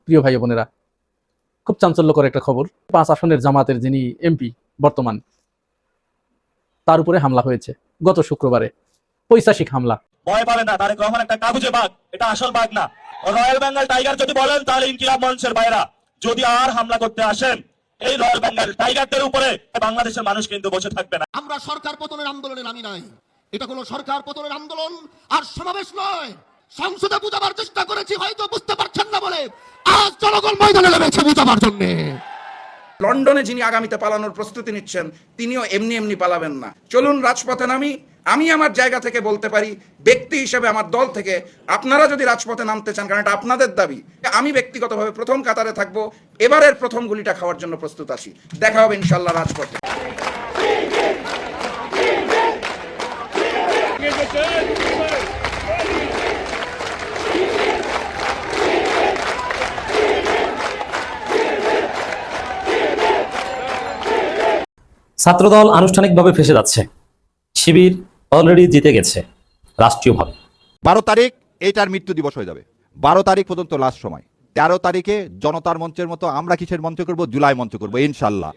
প্রিয় ভাই বোনেরা, খুব চাঞ্চল্যকর একটা খবর। 5 আসনের জামাতের যিনি এমপি বর্তমান, তার উপরে হামলা হয়েছে গত শুক্রবারে, পৈশাচিক হামলা। ভয় পাবে না, তারেক রহমান একটা কাগুজে বাঘ, এটা আসল বাঘ না। রয়্যাল বেঙ্গল টাইগার যদি বলেন তাহলে ইনকিলাব মঞ্চের ভাইরা যদি আর হামলা করতে আসেন এই রয়্যাল বেঙ্গল টাইগারদের উপরে, বাংলাদেশের মানুষ কিন্তু বসে থাকবে না। আমরা সরকার পতনের আন্দোলনে নামি নাই, এটা কোনো সরকার পতনের আন্দোলন আর সমাবেশ নয়। সংসদে বুঝাবার চেষ্টা করেছি, হয়তো বুঝতে পারছেন না বলে আজ জনগণ ময়দানে নেমেছে বুঝাবার জন্য। লন্ডনে যিনি আগামীতে পালানোর প্রস্তুতি নিচ্ছেন, তিনিও এমনি এমনি পালাবেন না। চলুন রাজপথে নামি। আমি আমার জায়গা থেকে বলতে পারি, ব্যক্তি হিসেবে আমার দল থেকে আপনারা যদি রাজপথে নামতে চান, কারণ এটা আপনাদের দাবি, আমি ব্যক্তিগতভাবে প্রথম কাতারে থাকবো। এবারের প্রথম গুলিটা খাওয়ার জন্য প্রস্তুত আছি। দেখা হবে ইনশাল্লাহ রাজপথে। ছাত্রদল আনুষ্ঠানিকভাবে ফেঁসে যাচ্ছে। শিবির অলরেডি জিতে গেছে রাষ্ট্রীয়ভাবে। 12 তারিখ এইটার মৃত্যু দিবস হয়ে যাবে। 12 তারিখ পর্যন্ত লাস্ট সময়। 13 তারিখে জনতার মঞ্চের মতো আমরা কিসের মঞ্চ করব? জুলাই মঞ্চ করব ইনশাল্লাহ।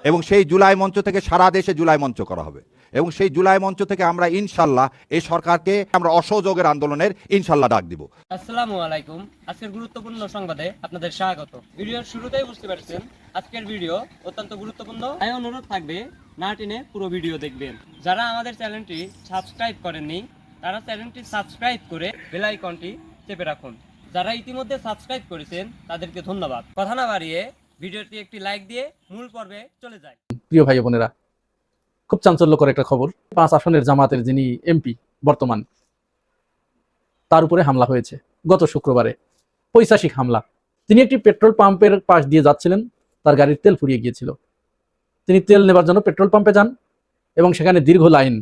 এবং সেই জুলাই মঞ্চ থেকে সারা দেশে জুলাই মঞ্চ করা হবে। এবং সেই জুলাই মঞ্চ থেকে আমরা ইনশাল্লাহ এই সরকারকে আমরা অসহযোগের আন্দোলনের ইনশাল্লাহ ডাক দিব। আসসালামু আলাইকুম। আজকের গুরুত্বপূর্ণ সংবাদে আপনাদের স্বাগত। ভিডিওর শুরুতেই বুঝতে পারছেন আজকের ভিডিও অত্যন্ত গুরুত্বপূর্ণ। তাই অনুরোধ থাকবে না টেনে পুরো ভিডিও দেখবেন। যারা আমাদের চ্যানেলটি সাবস্ক্রাইব করেননি তারা চ্যানেলটি সাবস্ক্রাইব করে বেল আইকনটি চেপে রাখুন। যারা ইতিমধ্যে সাবস্ক্রাইব করেছেন তাদেরকে ধন্যবাদ। কথা না বাড়িয়ে ভিডিওটি একটি লাইক দিয়ে মূল পর্বে চলে যায়। প্রিয় ভাই বোনেরা, খুব চাঞ্চল্যকর একটা খবর। 5 আসনের জামাতের যিনি এমপি বর্তমান, তার উপরে হামলা হয়েছে গত শুক্রবারে, পৈশাচিক হামলা। তিনি একটি পেট্রোল পাম্পের পাশ দিয়ে যাচ্ছিলেন, তার গাড়ির তেল ফুরিয়ে গিয়েছিল। তিনি তেল নেবার জন্য পেট্রোল পাম্পে যান এবং সেখানে দীর্ঘ লাইন।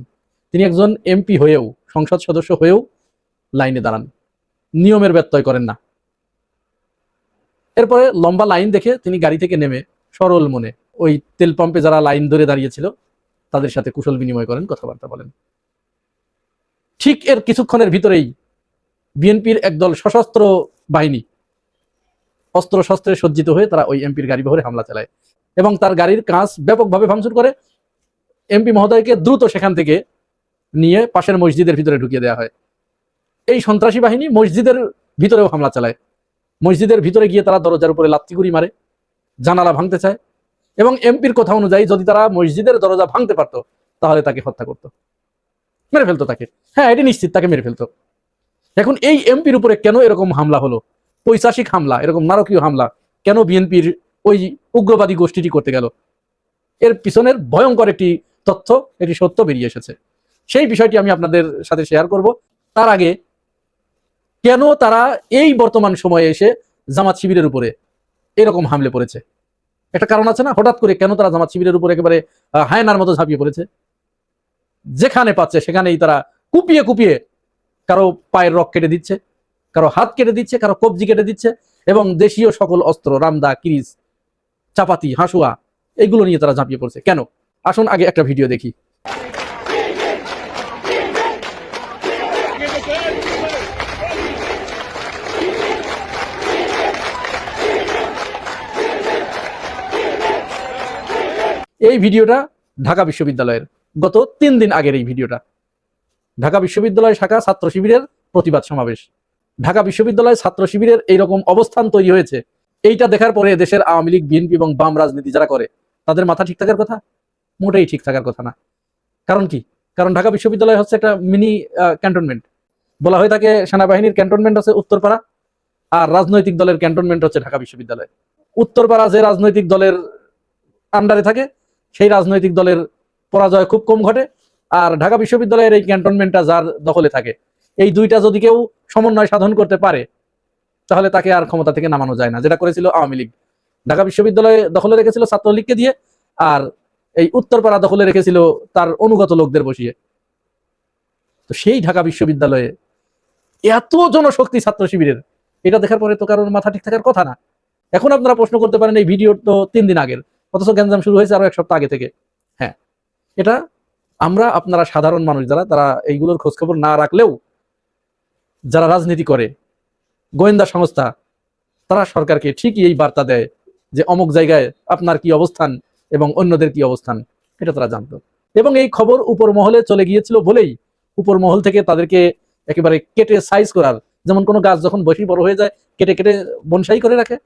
তিনি একজন এমপি হয়েও, সংসদ সদস্য হয়েও লাইনে দাঁড়ান, নিয়মের ব্যত্যয় করেন না। এরপরে লম্বা লাইন দেখে তিনি গাড়ি থেকে নেমে সরল মনে ওই তেল পাম্পে যারা লাইন ধরে দাঁড়িয়েছিল তাদের সাথে কুশল বিনিময় করেন, কথাবার্তা বলেন। ঠিক এর কিছুক্ষণের ভিতরেই বিএনপির একদল সশস্ত্র বাহিনী অস্ত্র শস্ত্রে সজ্জিত হয়ে তারা ওই এমপির গাড়ি বহরে হামলা চালায় এবং তার গাড়ির কাঁচ ব্যাপকভাবে ভাঙচুর করে। এমপি মহোদয়কে দ্রুত সেখান থেকে নিয়ে পাশের মসজিদের ভিতরে ঢুকিয়ে দেওয়া হয়। এই সন্ত্রাসী বাহিনী মসজিদের ভিতরেও হামলা চালায়। মসজিদের ভিতরে গিয়ে তারা দরজার উপরে লাত্তিগুড়ি মারে, জানালা ভাঙতে চায় এবং এমপির কথা অনুযায়ী যদি তারা মসজিদের দরজা ভাঙতে পারতো তাহলে তাকে হত্যা করতো, মেরে ফেলতো তাকে। হ্যাঁ, এটি নিশ্চিত, তাকে মেরে ফেলতো। এখন এই এমপির উপরে কেন এরকম হামলা হলো, পৈশাচিক হামলা, এরকম নারকীয় হামলা কেন বিএনপির ওই উগ্রবাদী গোষ্ঠীটি করতে গেল? এর পিছনের ভয়ঙ্কর একটি তথ্য, একটি সত্য বেরিয়ে এসেছে। সেই বিষয়টি আমি আপনাদের সাথে শেয়ার করব। তার আগে কেন তারা এই বর্তমান সময়ে এসে জামাত শিবিরের উপরে এরকম হামলে পড়েছে? একটা কারণ আছে না, হঠাৎ করে কেন তারা জামাত শিবিরের উপরে একেবারে হায়নার মতো ঝাঁপিয়ে পড়েছে? যেখানে পাচ্ছে সেখানেই তারা কুপিয়ে কুপিয়ে কারো পায়ের রক কেটে দিচ্ছে, কারো হাত কেটে দিচ্ছে, কারো কবজি কেটে দিচ্ছে এবং দেশীয় সকল অস্ত্র, রামদা, কিরিচ, চাপাতি, হাসুয়া, এগুলো নিয়ে তারা ঝাঁপিয়ে পড়ছে। কেন? আসুন আগে একটা ভিডিও দেখি। এই ভিডিওটা ঢাকা বিশ্ববিদ্যালয়ের গত 3 দিন আগের এই ভিডিওটা। ঢাকা বিশ্ববিদ্যালয় শাখা ছাত্র শিবিরের প্রতিবাদ সমাবেশ। ঢাকা বিশ্ববিদ্যালয় ছাত্র শিবিরের এইরকম অবস্থান তৈরি হয়েছে, এইটা দেখার পরে দেশের আওয়ামী লীগ, বিএনপি এবং বাম রাজনীতি যারা করে তাদের মাথা ঠিক থাকার কথা? মোটেই ঠিক থাকার কথা না। কারণ কি? কারণ ঢাকা বিশ্ববিদ্যালয় হচ্ছে একটা মিনি ক্যান্টনমেন্ট। বলা হয়ে থাকে সেনাবাহিনীর ক্যান্টনমেন্ট আছে উত্তরপাড়া, আর রাজনৈতিক দলের ক্যান্টনমেন্ট হচ্ছে ঢাকা বিশ্ববিদ্যালয়। উত্তরপাড়া যে রাজনৈতিক দলের আন্ডারে থাকে সেই রাজনৈতিক দলের পরাজয় খুব কম ঘটে, আর ঢাকা বিশ্ববিদ্যালয়ের এই ক্যান্টনমেন্টটা যার দখলে থাকে, এই দুইটা যদি কেউ সমন্বয় সাধন করতে পারে তাহলে তাকে আর ক্ষমতা থেকে নামানো যায় না, যেটা করেছিল আওয়ামী লীগ। ঢাকা বিশ্ববিদ্যালয়ে দখলে রেখেছিল ছাত্রলীগকে দিয়ে, আর এই উত্তরপাড়া দখলে রেখেছিল তার অনুগত লোকদের বসিয়ে। তো সেই ঢাকা বিশ্ববিদ্যালয়ে এত জনশক্তি ছাত্র শিবিরের, এটা দেখার পরে তো কারোর মাথা ঠিক থাকার কথা না। এখন আপনারা প্রশ্ন করতে পারেন এই ভিডিও তো 3 দিন আগের, অথচ গ্যাঞ্জাম শুরু হয়েছে আরো 1 সপ্তাহ আগে থেকে। হ্যাঁ, এটা আমরা আপনারা সাধারণ মানুষ যারা, তারা এইগুলোর খোঁজখবর না রাখলেও যারা রাজনীতি করে, গোয়েন্দা সংস্থা, তারা সরকারকে ঠিকই এই বার্তা দেয় যে অমুক জায়গায় আপনার কি অবস্থান এবং অন্যদের কি অবস্থান, এটা তারা জানতো। এবং এই খবর উপর মহলে চলে গিয়েছিল বলেই উপর মহল থেকে তাদেরকে একেবারে কেটে সাইজ করার, যেমন কোনো গাছ যখন বেশি বড় হয়ে যায় কেটে কেটে বনসাই করে রাখে,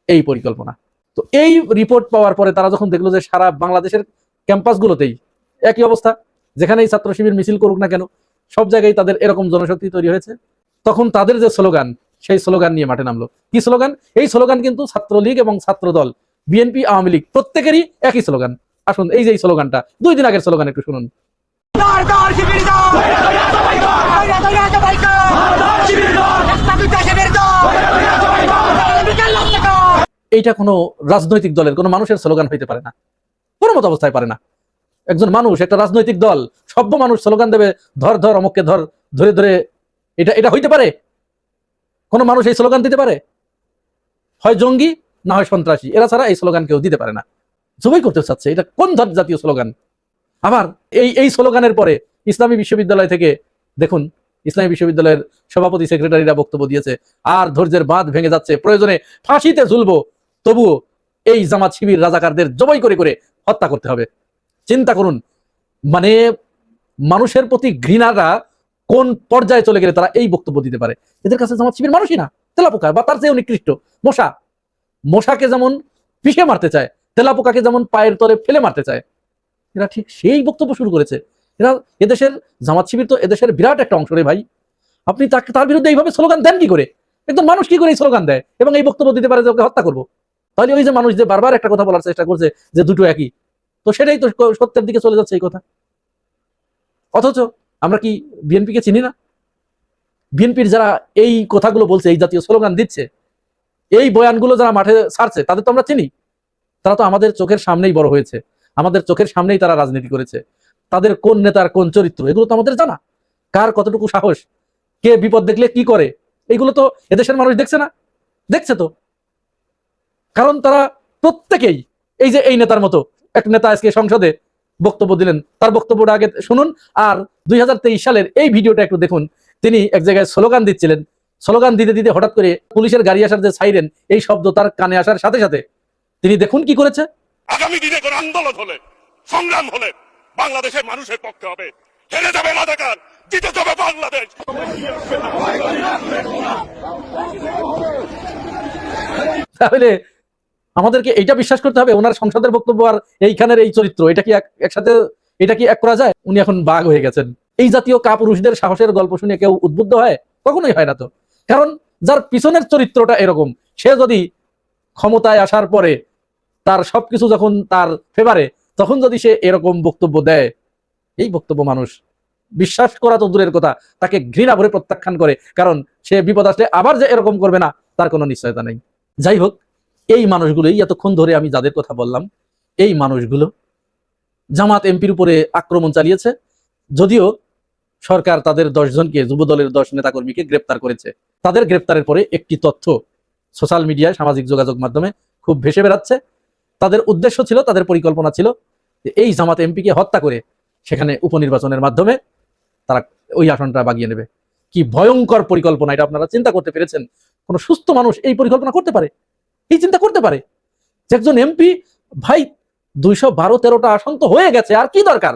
এই পরিকল্পনা। তো এই রিপোর্ট পাওয়ার পরে তারা যখন দেখলো যে সারা বাংলাদেশের ক্যাম্পাসগুলোতেই একই অবস্থা, যেখানেই ছাত্র শিবির মিছিল করুক না কেন সব জায়গায় তাদের এরকম জনশক্তি তৈরি হয়েছে, তখন তাদের যে স্লোগান সেই স্লোগান নিয়ে মাঠে নামলো। কি স্লোগান? এই স্লোগান কিন্তু ছাত্রলীগ এবং ছাত্রদল, বিএনপি, আওয়ামী লীগ প্রত্যেকেরই একই স্লোগান। আসুন এই যে এই স্লোগানটা 2 দিন আগের স্লোগান একটু শুনুন। এইটা কোনো রাজনৈতিক দলের কোনো মানুষের স্লোগান হইতে পারে না, কোনো মত অবস্থায় পারে না। একজন মানুষ, একটা রাজনৈতিক দল, সভ্য মানুষ স্লোগান দেবে ধর ধর অমুককে ধর, ধরে ধরে, এটা হইতে পারে? কোন মানুষ এই স্লোগান দিতে পারে? হয় জঙ্গি না হয় সন্ত্রাসী, এরা ছাড়া এই স্লোগান কেউ দিতে পারে না। জবাই করতে চাচ্ছে, এটা কোন জাতীয় স্লোগান? আবার এই স্লোগানের পরে ইসলামী বিশ্ববিদ্যালয় থেকে দেখুন, ইসলামী বিশ্ববিদ্যালয়ের সভাপতি সেক্রেটারিরা বক্তব্য দিয়েছে, আর ধৈর্যের বাঁধ ভেঙে যাচ্ছে, প্রয়োজনে ফাঁসিতে ঝুলবো, তবুও এই জামাত শিবির রাজাকারদের জবাই করে করে হত্যা করতে হবে। চিন্তা করুন, মানে মানুষের প্রতি ঘৃণাটা কোন পর্যায়ে চলে গেলে তারা এই বক্তব্য দিতে পারে। এদের কাছে জামাত শিবির মানুষই না, তেলাপোকা বা তার চেয়ে নিকৃষ্ট মশা। মশাকে যেমন পিষে মারতে চায়, তেলাপোকাকে যেমন পায়ের তলে ফেলে মারতে চায়, এরা ঠিক সেই বক্তব্য শুরু করেছে। এরা এদেশের জামাত শিবির তো এদেশের বিরাট একটা অংশ রে ভাই। আপনি তার বিরুদ্ধে এইভাবে স্লোগান দেন কি করে? একদম মানুষ কি করে এই স্লোগান দেয় এবং এই বক্তব্য দিতে পারে যে ওকে হত্যা করবো? তাহলে ওই যে মানুষ যে বারবার একটা কথা বলার চেষ্টা করছে যে দুটো একই, তো সেটাই তো সত্যের দিকে চলে যাচ্ছে এই কথা। অথচ আমরা কি বিএনপিকে চিনি না? বিএনপির যারা এই কথাগুলো বলছে, এই জাতীয় স্লোগান দিচ্ছে, এই বয়ানগুলো যারা মাঠে ছাড়ছে, তাদের তো আমরা চিনি। তারা তো আমাদের চোখের সামনেই বড় হয়েছে, আমাদের চোখের সামনেই তারা রাজনীতি করেছে। তাদের কোন নেতার কোন চরিত্র এগুলো তো আমাদের জানা, কার কতটুকু সাহস, কে বিপদ দেখলে কি করে, এগুলো তো এদেশের মানুষ দেখছে না? দেখছে তো, কারণ তারা প্রত্যেকেই এই যে এই নেতার মতো এক নেতা আজকে সংসদে বক্তব্য দিলেন, তার বক্তব্যটা আগে শুনুন, আর 2023 সালের এই ভিডিওটা একটু দেখুন। তিনি এক জায়গায় স্লোগান দিচ্ছিলেন, স্লোগান দিতে দিতে হঠাৎ করে পুলিশের গাড়ি আসার যে সাইরেন, এই শব্দ তার কানে আসার সাথে সাথে তিনি দেখুন কি করেছে। আগামী দিনে কোন আন্দোলন হলে, সংগ্রাম হলে বাংলাদেশের মানুষের পক্ষে হবে, হেরে যাবে রাজাকার, জিতে যাবে বাংলাদেশ। তাহলে আমাদেরকে এইটা বিশ্বাস করতে হবে ওনার সংসদের বক্তব্য আর এইখানের এই চরিত্র, এটা কি একসাথে, এটা কি এক করা যায়? উনি এখন বাঘ হয়ে গেছেন। এই জাতীয় কাপুরুষদের সাহসের গল্প শুনে কেউ উদ্বুদ্ধ হয়? কখনোই হয় না তো। কারণ যার পিছনের চরিত্রটা এরকম, সে যদি ক্ষমতায় আসার পরে তার সবকিছু যখন তার ফেভারে, তখন যদি সে এরকম বক্তব্য দেয়, এই বক্তব্য মানুষ বিশ্বাস করা তো দূরের কথা, তাকে ঘৃণা ভরে প্রত্যাখ্যান করে। কারণ সে বিপদ আসলে আবার যে এরকম করবে না তার কোনো নিশ্চয়তা নেই। যাই হোক, এই মানুষগুলোই এতক্ষণ ধরে আমি যাদের কথা বললাম, এই মানুষগুলো জামাত এমপির উপরে আক্রমণ চালিয়েছে। যদিও সরকার তাদের 10 জনকে, যুবদলের 10 নেতাকর্মীকে গ্রেপ্তার করেছে। তাদের গ্রেপ্তারের পরে একটি তথ্য সোশ্যাল মিডিয়ায়, সামাজিক যোগাযোগ মাধ্যমে খুব ভেসে বেড়াচ্ছে। তাদের উদ্দেশ্য ছিল, তাদের পরিকল্পনা ছিল যে এই জামাত এমপিকে হত্যা করে সেখানে উপনির্বাচনের মাধ্যমে তারা ওই আসনটা বাগিয়ে নেবে। কি ভয়ঙ্কর পরিকল্পনা, এটা আপনারা চিন্তা করতে পেরেছেন? কোন সুস্থ মানুষ এই পরিকল্পনা করতে পারে? এই চিন্তা করতে পারে যে একজন এমপি, ভাই 212-13টা আসন তো হয়ে গেছে, আর কি দরকার?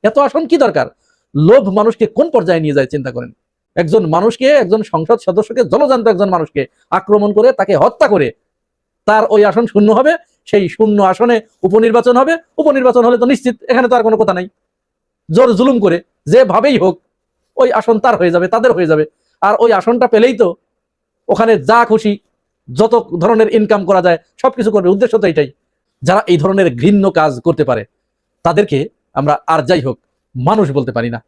এত আসন কি দরকার? লোভ মানুষকে কোন পর্যায়ে নিয়ে যায় চিন্তা করেন। একজন মানুষকে, একজন সংসদ সদস্যকে, জলজান্ত একজন মানুষকে আক্রমণ করে তাকে হত্যা করে তার ওই আসন শূন্য হবে, সেই শূন্য আসনে উপনির্বাচন হবে। উপনির্বাচন হলে তো নিশ্চিত, এখানে তো আর কোনো কথা নাই। জোর জুলুম করে যেভাবেই হোক ওই আসন তার হয়ে যাবে, তাদের হয়ে যাবে। আর ওই আসনটা পেলেই তো ওখানে যা খুশি, যত ধরনের ইনকাম করা যায় সবকিছু করবে। উদ্দেশ্য তো এটাই। যারা এই ধরনের ঘৃণ্য কাজ করতে পারে তাদেরকে আমরা আর যাই হোক মানুষ বলতে পারি না।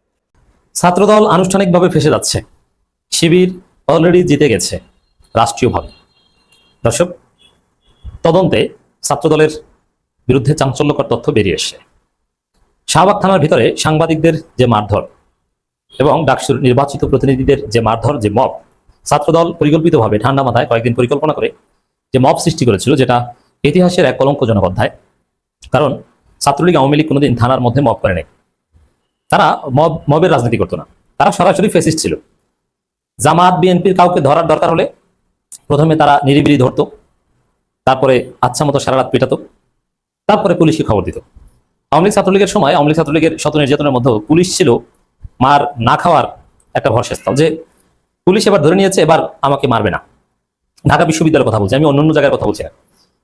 ছাত্রদল আনুষ্ঠানিকভাবে ফেসে যাচ্ছে, শিবির অলরেডি জিতে গেছে রাষ্ট্রীয়ভাবে। দর্শক, তদন্তে ছাত্রদলের বিরুদ্ধে চাঞ্চল্যকর তথ্য বেরিয়ে এসেছে। শাহবাগ থানার ভিতরে সাংবাদিকদের যে মারধর এবং ডাকসুর নির্বাচিত প্রতিনিধিদের যে মারধর, যে মব, ছাত্রদল পরিকল্পিতভাবে ঠান্ডা মাথায় কয়েকদিন পরিকল্পনা করে যে মব সৃষ্টি করেছিল, যেটা ইতিহাসের এক কলঙ্কজনক অধ্যায়। কারণ ছাত্রলীগ, আওয়ামী লীগ কোনোদিন থানার মধ্যে মব করে নাই। তারা মবের রাজনীতি করতো না, তারা সরাসরি ফেসিস্ট ছিল। জামাত বিএনপির কাউকে ধরার দরকার হলে প্রথমে তারা নিরিবিলি ধরতো, তারপরে আচ্ছা মতো সারা রাত পেটাতো, তারপরে পুলিশকে খবর দিত। আওয়ামী লীগ ছাত্রলীগের সময় আওয়ামী লীগ ছাত্রলীগের শত নির্যাতনের মধ্যে পুলিশ ছিল মার না খাওয়ার একটা ভরসাস্থল, যে পুলিশ এবার ধরে নিয়েছে, এবার আমাকে মারবে না। ঢাকা বিশ্ববিদ্যালয়ের কথা বলছি, আমি অন্য জায়গার কথা বলছি না।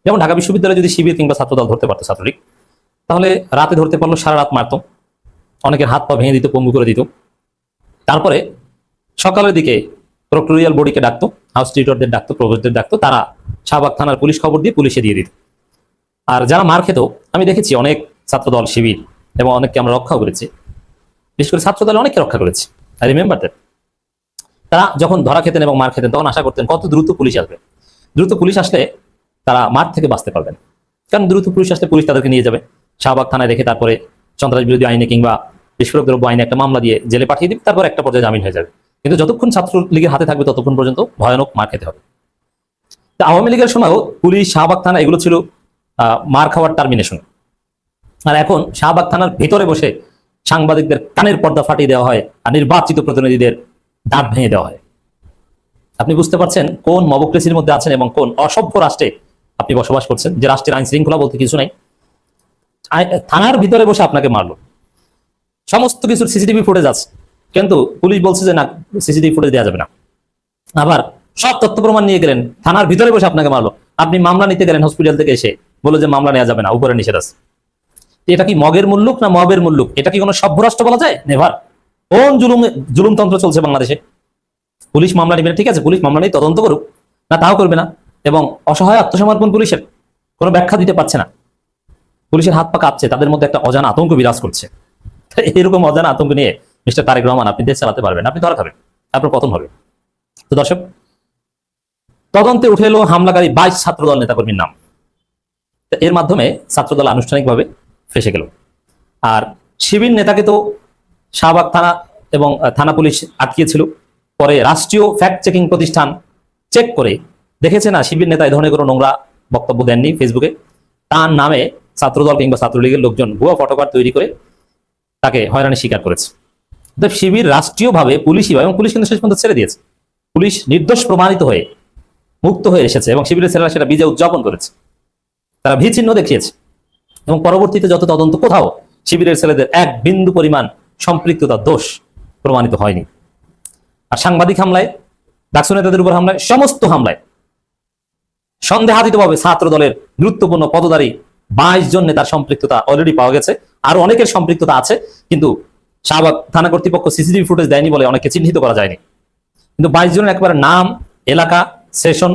যেমন ঢাকা বিশ্ববিদ্যালয়ে যদি শিবির কিংবা ছাত্রদল ধরতে পারতো ছাত্রলীগ, তাহলে রাতে ধরতে পারলো, সারা রাত মারতো, অনেকের হাত পা ভেঙে দিত, পঙ্গু করে দিত। তারপরে সকালের দিকে প্রক্টোরিয়াল বডিকে ডাকতো, হাউস টিউটরদের ডাকতো, প্রভোস্টদের ডাকতো, তারা শাহবাগ থানার পুলিশ খবর দিয়ে পুলিশে দিয়ে দিত। আর যারা মার খেত, আমি দেখেছি অনেক ছাত্রদল, শিবির এবং অনেককে আমরা রক্ষাও করেছি, বিশেষ করে ছাত্রদল অনেককে রক্ষা করেছি। I remember that. তারা যখন ধরা খেতেন এবং মার খেতেন, তখন আশা করতেন কত দ্রুত পুলিশ আসবে, দ্রুত পুলিশ আসলে তারা মার থেকে বাঁচতে পারবেন। কারণ দ্রুত পুলিশ আসলে পুলিশ তাদেরকে নিয়ে যাবে, শাহবাগ থানায় রেখে তারপরে সন্ত্রাস বিরোধী আইনে কিংবা বিস্ফোরক দ্রব্য আইনে একটা মামলা দিয়ে জেলে পাঠিয়ে দিবে, তারপর একটা পর্যায়ে জামিন হয়ে যাবে। কিন্তু যতক্ষণ ছাত্রলীগের হাতে থাকবে ততক্ষণ পর্যন্ত ভয়ানক মার খেতে হবে। আওয়ামী লীগের সময়ও পুলিশ, শাহবাগ থানা এগুলো ছিল মার খাওয়ার টার্মিনেশন। আর এখন শাহবাগ থানার ভিতরে বসে সাংবাদিকদের কানের পর্দা ফাটিয়ে দেওয়া হয় আর নির্বাচিত প্রতিনিধিদের দাঁত ভেঙে দেওয়া হয়। আপনি বুঝতে পারছেন কোন মবক্রেসির মধ্যে আছেন এবং কোন অসভ্য রাষ্ট্রে আপনি বসবাস করছেন, যে রাষ্ট্রের আইন শৃঙ্খলা বলতে কিছু নাই। থানার ভিতরে বসে আপনাকে মারলো, সমস্ত কিছুর সিসিটিভি ফুটেজ আছে, কিন্তু পুলিশ বলছে যে না, সিসিটিভি ফুটেজ দেওয়া যাবে না। আবার সব তথ্য প্রমাণ নিয়ে গেলেন, থানার ভিতরে বসে আপনাকে মারলো। আপনি মামলা নিতে গেলেন হসপিটাল থেকে এসে, বলে যে মামলা নেওয়া যাবে না, উপরে নিষেধ আছে। এটা কি মগের মুল্লুক না মবের মুল্লুক? এটা কি কোনো সভ্য রাষ্ট্র বলা যায়? নেভার। কোন জুলুমতন্ত্র চলছে বাংলাদেশে? পুলিশ মামলা নিবে না, ঠিক আছে, পুলিশ মামলা নিয়ে তদন্ত করুক, না তাও করবে না। এবং অসহায় আত্মসমর্পণ পুলিশের, কোনো ব্যাখ্যা দিতে পারছে না। পুলিশের হাত পা কাঁপছে, তাদের মধ্যে একটা অজানা আতঙ্ক বিরাজ করছে। এরকম অজানা আতঙ্ক নিয়ে মিস্টার তারেক রহমান আপনি দেশ চালাতে পারবেন? আপনি ধরা খাবেন, আপনার পতন হবে। তো দর্শক, তদন্তে উঠে এলো হামলাকারী 22 ছাত্রদল নেতাকর্মীর নাম। এর মাধ্যমে ছাত্রদল আনুষ্ঠানিকভাবে ফেসে গেল। আর শিবির নেতাকে তো শাহবাগ থানা এবং থানা পুলিশ আটকিয়েছিল, পরে রাষ্ট্রীয় ফ্যাক্ট চেকিং প্রতিষ্ঠান চেক করে দেখেছে না, শিবির নেতা এই ধরনের কোনো নোংরা বক্তব্য দেননি ফেসবুকে। তার নামে ছাত্রদল কিংবা ছাত্রলীগের লোকজন ভুয়া ফটোকার্ড তৈরি করে তাকে হয়রানি স্বীকার করেছে। শিবির রাষ্ট্রীয়ভাবে পুলিশই, এবং পুলিশ কিন্তু শেষ পর্যন্ত ছেড়ে দিয়েছে, পুলিশ নির্দোষ প্রমাণিত হয়ে মুক্ত হয়ে এসেছে এবং শিবিরের ছেলেরা সেটা বিজয় উদযাপন করেছে, তারা ভি চিহ্ন দেখিয়েছে। এবং পরবর্তীতে যত তদন্ত, কোথাও শিবিরের ছেলেদের এক বিন্দু পরিমাণ সম্পৃক্ততা, দোষ প্রমাণিত হয়নি। আর সাংবাদিক হামলায়, ডাকসু নেতাদের উপর হামলায়, সমস্ত হামলায় সন্দেহাতীতভাবে ছাত্র দলের গুরুত্বপূর্ণ পদধারী 22 জন নেতার সম্পৃক্ততা অলরেডি পাওয়া গেছে। আরো অনেকের সম্পৃক্ততা আছে, কিন্তু শাহবাগ থানা কর্তৃপক্ষ সিসিটিভি ফুটেজ দেয়নি বলে অনেকে চিহ্নিত করা যায়নি। কিন্তু 22 জনের একবারে নাম, এলাকা, সেশন,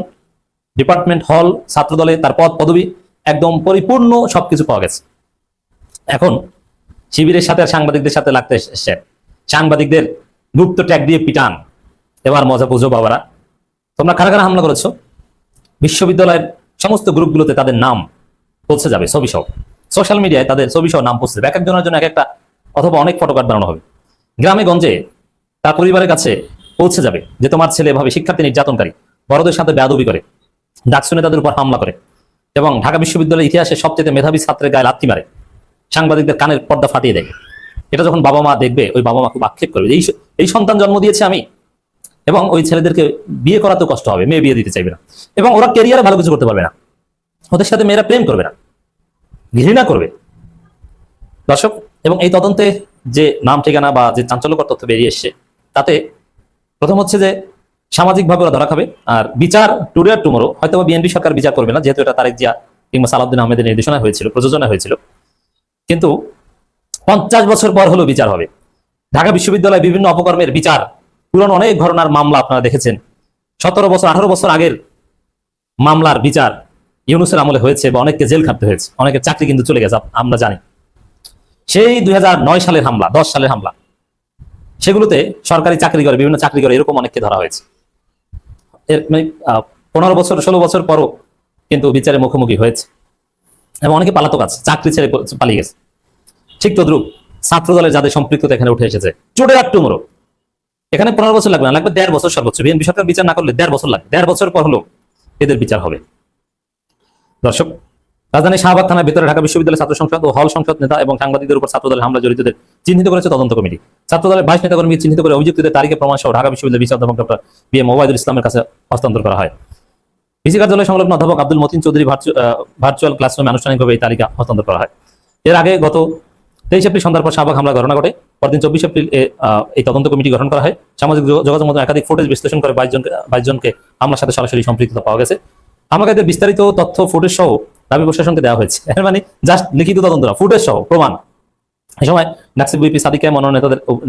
ডিপার্টমেন্ট, হল, ছাত্র দলে তার পদ পদবি একদম পরিপূর্ণ সবকিছু পাওয়া গেছে। এখন শিবিরের সাথে আর সাংবাদিকদের সাথে লাগতে এসছে, সাংবাদিকদের গুপ্ত ট্যাগ দিয়ে পিটান। এবার মজা বুঝো বাবারা, তোমরা কারা কারা হামলা করেছো? বিশ্ববিদ্যালয়ের সমস্ত গ্রুপগুলোতে তাদের নাম পৌঁছে যাবে, ছবি সহ। সোশ্যাল মিডিয়ায় তাদের ছবি সহ নাম পৌঁছে যাবে, এক একজনের জন্য এক একটা অথবা অনেক ফটোকার্ড বানানো হবে। গ্রামে গঞ্জে তার পরিবারের কাছে পৌঁছে যাবে যে তোমার ছেলে এভাবে শিক্ষার্থী নির্যাতনকারী, বড়দের সাথে বেয়াদবি করে, ডাকসু নেতাদের উপর হামলা করে এবং ঢাকা বিশ্ববিদ্যালয়ের ইতিহাসে সবচেয়ে মেধাবী ছাত্রের গায়ে লাথি মারে, সাংবাদিকদের কানের পর্দা ফাটিয়ে দেয়। এটা যখন বাবা মা দেখবে, ওই বাবা মা খুব আক্ষেপ করবে, এই সন্তান জন্ম দিয়েছে আমি। এবং ওই ছেলেদেরকে বিয়ে করাতেও কষ্ট হবে, মেয়ে বিয়ে দিতে চাইবে না, এবং ওরা ক্যারিয়ারে ভালো কিছু করতে পারবে না, ওদের সাথে মেয়েরা প্রেম করবে না, ঘৃণা করবে। দর্শক, এবং এই তদন্তে যে নাম ঠিকানা বা যে চাঞ্চল্যকর তথ্য বেরিয়ে এসছে, তাতে প্রথম হচ্ছে যে সামাজিকভাবে ওরা ধরা খাবে। আর বিচার টুডে আর টুমোরো, হয়তো বিএনপি সরকার বিচার করবে না, যেহেতু এটা তারেক জিয়া কিংবা সালাউদ্দিন আহমেদের নির্দেশনা হয়েছিল, প্রযোজনা হয়েছিল। কিন্তু 50 বছর পর হলো বিচার হবে। ঢাকা বিশ্ববিদ্যালয়ে বিভিন্ন অপকর্মের বিচার, পুরনো অনেক ঘটনার মামলা আপনারা দেখেছেন। 17 বছর 18 বছর আগের মামলার বিচার ইউনূসের আমলে হয়েছে, বা অনেককে জেল খাটতে হয়েছে, অনেকের চাকরি কিন্তু চলে গেছে, আমরা জানি। সেই 2009 সালের হামলা, 10 সালের হামলা, সেগুলোতে সরকারি চাকরি করে, বিভিন্ন চাকরি করে, এরকম অনেককে ধরা হয়েছে। এর 15 বছর 16 বছর পরও কিন্তু বিচারের মুখোমুখি হয়েছে, এবং অনেকে পালাতক আছে, চাকরি ছেড়ে পালিয়ে গেছে। ঠিক তদ্রুপ ছাত্র দলের যাদের সম্পৃক্ততা এখানে উঠে এসেছে, চোটে আর টুমরো, এখানে 15 বছর লাগবে না, লাগবে 1.5 বছর সর্বোচ্চ। বিএনপি সরকার বিচার না করলে 1.5 বছর লাগবে, 1.5 বছর পর হলো এদের বিচার হবে। দর্শক, রাজধানী শাহবাগ থানার ভিতরে ঢাকা বিশ্ববিদ্যালয়ের ছাত্র সংসদ ও হল সংসদ নেতা এবং সাংবাদিকদের উপর ছাত্র দলের হামলা জড়িতদের চিহ্নিত করেছে তদন্ত কমিটি। ছাত্র দলের 22 নেতাকর্মীকে চিহ্নিত করে অভিযুক্তদের তারিখে প্রমাণ সহ ঢাকা বিশ্ববিদ্যালয়ের বিচার অধ্যাপক ডক্টর বি এম ওবায়দুল ইসলামের কাছে হস্তান্তর করা হয়। ভিসি কার্যালয় সংলগ্ন অধ্যাপক আব্দুল মতিন চৌধুরী ভার্চুয়াল ক্লাসরুমে আনুষ্ঠানিকভাবে এই তালিকা হস্তান্তর করা হয়। এর আগে গত 23 এপ্রিল সন্ধ্যার পর শাহবাগ হামলা ঘটনা ঘটে। পরদিন 24 এপ্রিল এই তদন্ত কমিটি গঠন করা হয়। সামাজিক যোগাযোগ মাধ্যমে একাধিক ফুটেজ বিশ্লেষণ করে 22 জনকে হামলার সাথে সরাসরি সম্পৃক্ততা পাওয়া গেছে। হামলাকারীদের বিস্তারিত তথ্য ফুটেজ সহ দাবি প্রশাসনকে দেওয়া হয়েছে। এর মানে জাস্ট লিখিত তদন্ত না, ফুটেজ সহ প্রমাণ। এই সময় নাকসি বিপি সাদিকা মনোনয়ন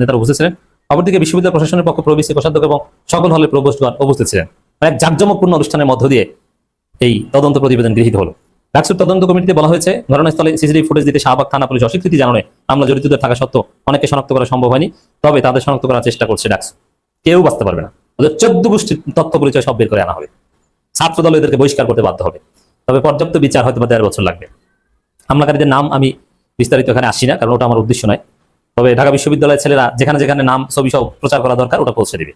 নেতারা উপস্থিত ছিলেন। অপরদিকে বিশ্ববিদ্যালয় প্রশাসনের পক্ষ প্রবিসি কোষাধ্যক্ষ এবং সকল হলের প্রভোস্টগণ উপস্থিত ছিলেন। এক জাঁকজমকপূর্ণ অনুষ্ঠানের মধ্য দিয়ে এই তদন্ত প্রতিবেদন গৃহীত হলো। ডাকসুর তদন্ত কমিটিতে বলা হয়েছে, ঘটনাস্থলে সিসিটিভি ফুটেজ দিতে শাহবাগ থানা পুলিশ অস্বীকৃতি জানানোয় মামলা জড়িতদের থাকা সত্ত্বেও অনেককে শনাক্ত করা সম্ভব হয়নি। তবে তাদের শনাক্ত করার চেষ্টা করছে ডাকসু। কেউ বাঁচতে পারবে না। ওদের 14 গোষ্ঠীর তথ্য পরিচয় সব বের করে আনা হবে। ছাত্রদল এদেরকে বহিষ্কার করতে বাধ্য হবে। তবে পর্যাপ্ত বিচার হয়তো 1.5 বছর লাগবে। হামলাকারীদের নাম আমি বিস্তারিত এখানে আসি না, কারণ ওটা আমার উদ্দেশ্য নয়। তবে ঢাকা বিশ্ববিদ্যালয়ের ছেলেরা যেখানে যেখানে নাম ছবি সব প্রচার করা দরকার ওটা পৌঁছে দিবে।